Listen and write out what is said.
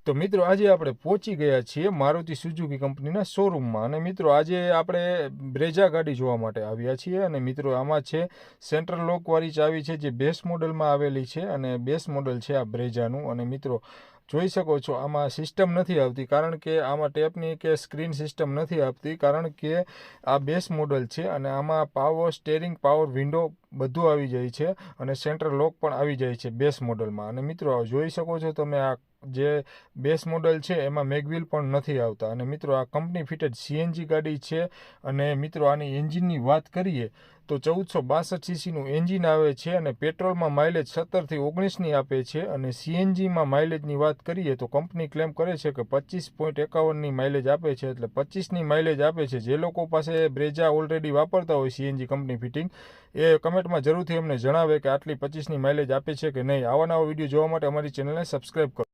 તો મિત્રો આજે આપણે પહોંચી ગયા છીએ મારુતિ સુઝુકી કંપનીના શોરૂમમાં અને મિત્રો આજે આપણે બ્રેઝા ગાડી જોવા માટે આવ્યા છીએ અને મિત્રો આમાં છે સેન્ટ્રલ લોકવાળી ચાવી છે જે બેસ મોડલમાં આવેલી છે અને બેસ મોડલ છે આ બ્રેઝાનું અને મિત્રો જોઈ શકો છો આમાં સિસ્ટમ નથી આવતી કારણ કે આમાં ટેપની કે સ્ક્રીન સિસ્ટમ નથી આવતી કારણ કે આ બેસ મોડલ છે અને આમાં પાવર સ્ટેરિંગ પાવર વિન્ડો બધું આવી જાય છે અને સેન્ટ્રલ લોક પણ આવી જાય છે બેસ મોડલમાં અને મિત્રો જોઈ શકો છો તમે આ જે બેસ મોડલ છે એમાં મેગવિલ પણ નથી આવતા અને મિત્રો આ કંપની ફિટેડ સીએનજી ગાડી છે અને મિત્રો આની એન્જિનની વાત કરીએ તો 1462 સીસીનું એન્જિન આવે છે અને પેટ્રોલમાં માઇલેજ 17થી 19ની આપે છે અને સીએનજીમાં માઇલેજની વાત કરીએ તો કંપની ક્લેમ કરે છે કે 25.51ની માઇલેજ આપે છે એટલે 25ની માઇલેજ આપે છે। જે લોકો પાસે બ્રેઝા ઓલરેડી વાપરતા હોય સીએનજી કંપની ફિટિંગ એ કમેન્ટમાં જરૂરથી અમને જણાવે કે આટલી 25ની માઇલેજ આપે છે કે નહીં। આવા નવા વિડીયો જોવા માટે અમારી ચેનલને સબસ્ક્રાઈબ કરો।